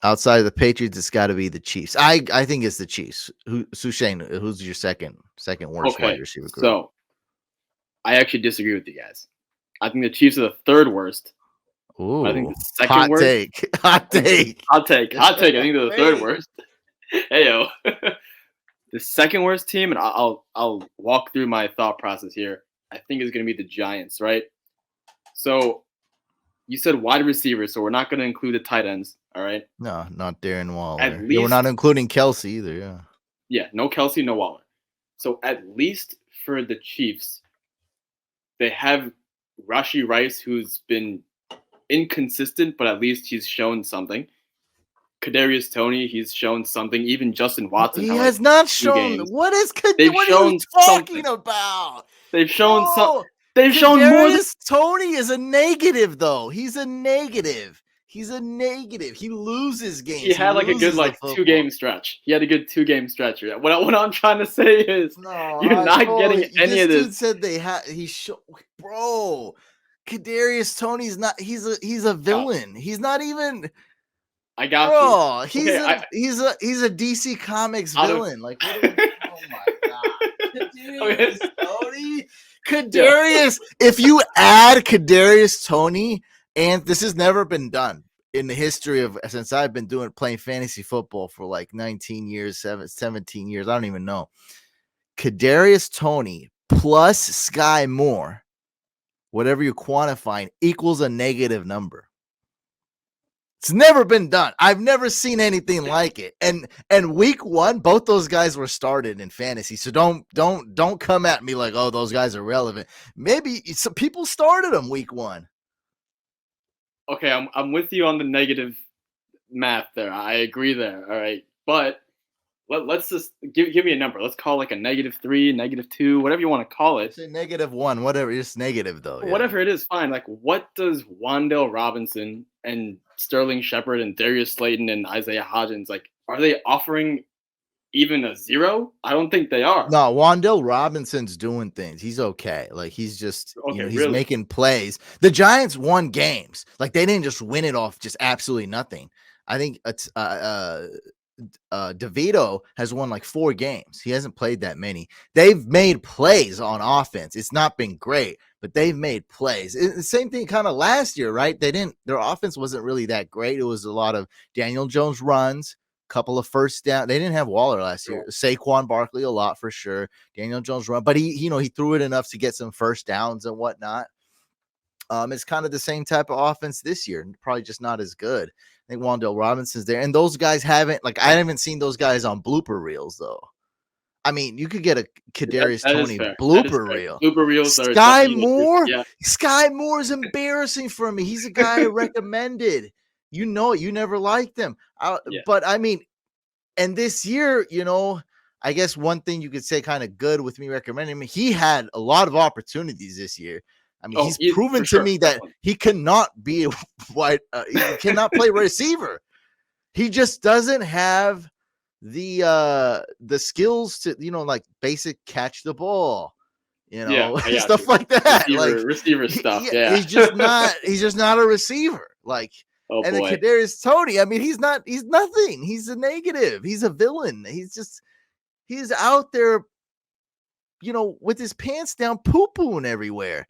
Outside of the Patriots, it's got to be the Chiefs. I think it's the Chiefs. Shane, who's your second worst wide Okay, receiver group? so I actually disagree with you guys. I think the Chiefs are the third worst. I think Ooh, the second hot worst. take. Hot I think the take. hot take. Hot take. I think they're the third Hey. worst. Heyo. The second worst team, and I'll walk through my thought process here. I think is going to be the Giants, right? So you said wide receivers, so we're not going to include the tight ends. All right. No, not Darren At Waller. Yeah, we're not least, including Kelsey either. Yeah. yeah, no Kelsey, no Waller. So at least for the Chiefs, they have Rashi Rice, who's been inconsistent, but at least he's shown something. Kadarius Toney, he's shown something. Even Justin Watson He had like has not 2 shown. games. They've What are you shown talking something. about? They've shown some. Bro, They've shown more than. Kadarius Toney is a negative, though. He's a negative. He's a negative. He loses games. He had like a good loses the 2-game stretch. He had a good 2-game stretch. What I'm trying to say is, No, you're not getting any this of dude this. said they had. Bro. Kadarius Toney's not. He's a villain. He's not even. I got you. Bro, he's Okay, he's a DC Comics villain. Like, what are we, oh my god, Kadarius Toney, Kadarius. If you add Kadarius Toney, and this has never been done in the history of since I've been playing fantasy football for like 19 years, 17 years. I don't even know. Kadarius Toney plus Sky Moore, whatever you're quantifying, equals a negative number. It's never been done. I've never seen anything like it. And week 1, both those guys were started in fantasy. So don't come at me like, oh, those guys are relevant. Maybe some people started them week 1. Okay, I'm with you on the negative math there. I agree there. All right, but let's just give me a number. Let's call like a -3, -2, whatever you want to call it. Say -1, whatever. It's negative though. Yeah. Whatever it is, fine. Like, what does Wan'Dale Robinson and Sterling Shepard and Darius Slayton and Isaiah Hodgins, like, are they offering even a 0? I don't think they are. No, Wan'Dale Robinson's doing things. He's okay. Like, he's just, Okay, he's really? making plays. The Giants won games. Like, they didn't just win it off just absolutely nothing. I think it's DeVito has won like 4 games. He hasn't played that many. They've made plays on offense. It's not been great, but they've made plays. It's the same thing kind of last year, right? Their offense wasn't really that great. It was a lot of Daniel Jones runs, couple of first down. They didn't have Waller last year. Saquon Barkley a lot for sure. Daniel Jones run, but he threw it enough to get some first downs and whatnot. It's kind of the same type of offense this year, probably just not as good. I think Wan'Dale Robinson's there, and those guys haven't I haven't seen those guys on blooper reels though. I mean, you could get a Kadarius Toney blooper reel. Blooper reels are Sky Moore. Yeah. Sky Moore is embarrassing for me. He's a guy I recommended. You know it. You never liked him. But I mean, and this year, I guess one thing you could say kind of good with me recommending him, he had a lot of opportunities this year. I mean, he's proven to me that he cannot be a wide, he cannot play receiver. He just doesn't have the skills to, like basic catch the ball, stuff like that. Receiver stuff. Yeah. He's just not a receiver. Like, oh, and boy. then Kadarius Toney, I mean, he's nothing. He's a negative. He's a villain. He's out there, with his pants down, poo-pooing everywhere.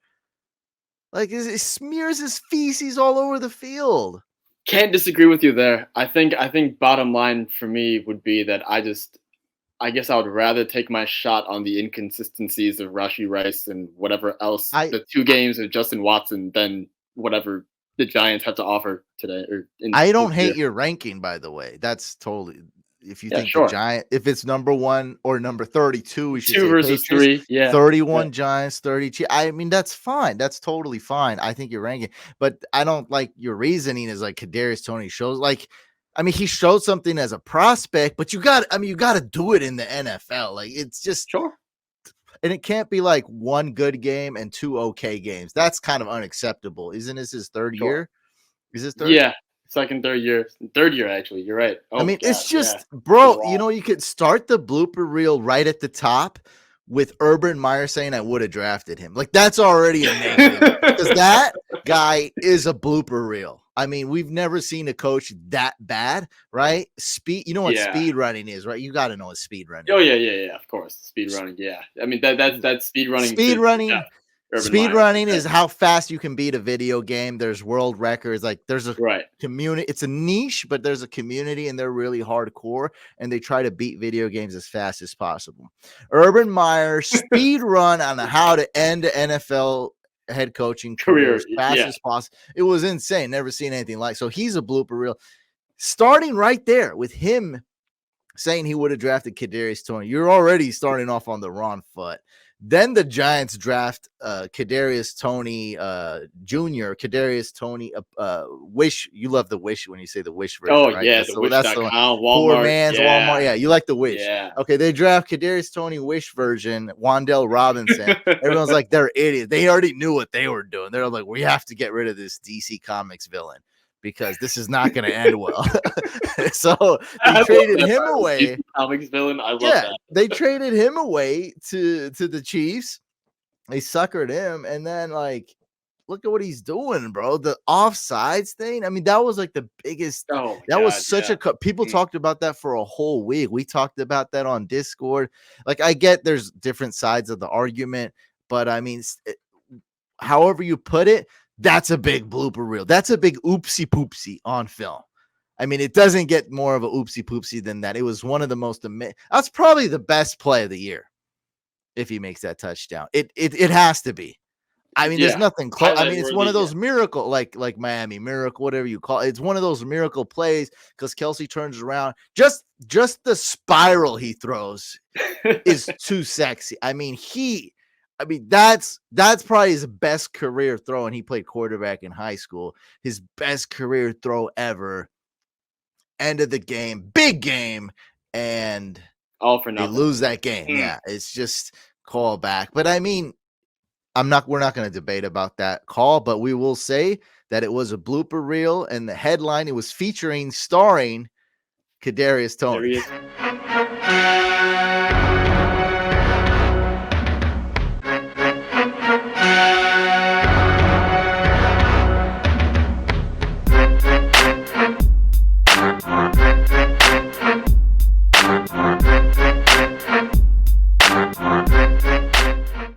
Like, it smears his feces all over the field. Can't disagree with you there. I think bottom line for me would be that I guess I would rather take my shot on the inconsistencies of Rashi Rice and whatever else, the 2 games of Justin Watson, than whatever the Giants have to offer today. I don't hate your ranking, by the way. That's totally. If you think the Giant, if it's number 1 or number 32, we should 2 say versus Patriots, 3. Yeah, 31 Giants, 30. I mean, that's fine. That's totally fine. I think you're ranking, but I don't like your reasoning is like Kadarius Toney shows. Like, I mean, he showed something as a prospect, but you got to do it in the NFL. Like, it's just sure. And it can't be like 1 good game and 2 okay games. That's kind of unacceptable. Isn't this his 3rd year? Is this 3rd? Yeah. Third year, actually. You're right. I mean, it's just, bro, you could start the blooper reel right at the top with Urban Meyer saying I would have drafted him. Like, that's already a negative because that guy is a blooper reel. I mean, we've never seen a coach that bad, right? Speed, you know what speed running is, right? You got to know what speed running. Oh yeah, of course, speed running. Yeah, I mean that's speed running. Speed running is how fast you can beat a video game. There's world records. Like there's a community. It's a niche, but there's a community, and they're really hardcore, and they try to beat video games as fast as possible. Urban Meyer speed run on how to end NFL head coaching career as fast as possible. It was insane. Never seen anything like. So he's a blooper reel. Starting right there with him saying he would have drafted Kadarius Toney. You're already starting off on the wrong foot. Then the Giants draft Kadarius Toney Jr. Kadarius Toney. Wish, you love the Wish when you say the Wish version. Oh right? yeah, so that's the Walmart, poor man's Walmart. Yeah, you like the Wish. Yeah. Okay, they draft Kadarius Toney Wish version. Wan'Dale Robinson. Everyone's like, they're idiots. They already knew what they were doing. They're like, we have to get rid of this DC Comics villain, because this is not going to end well. So they traded him away. Comics villain. I love that. They traded him away to the Chiefs. They suckered him, and then like, look at what he's doing, bro. The offsides thing. I mean, that was like the biggest. That was such a. People talked about that for a whole week. We talked about that on Discord. Like, I get there's different sides of the argument, but I mean, however you put it, that's a big blooper reel. That's a big oopsie poopsie on film. I mean, it doesn't get more of a oopsie poopsie than that. It was one of the most. That's probably the best play of the year. If he makes that touchdown, it has to be. I mean, there's nothing close. I mean, it's one of those miracle, like Miami miracle, whatever you call it. It's one of those miracle plays because Kelsey turns around. Just the spiral he throws is too sexy. I mean, that's probably his best career throw, and he played quarterback in high school. His best career throw ever. End of the game, big game, and all for nothing. They lose that game. Yeah, it's just call back. But I mean, we're not going to debate about that call, but we will say that it was a blooper reel, and the headline, it was starring Kadarius Toney.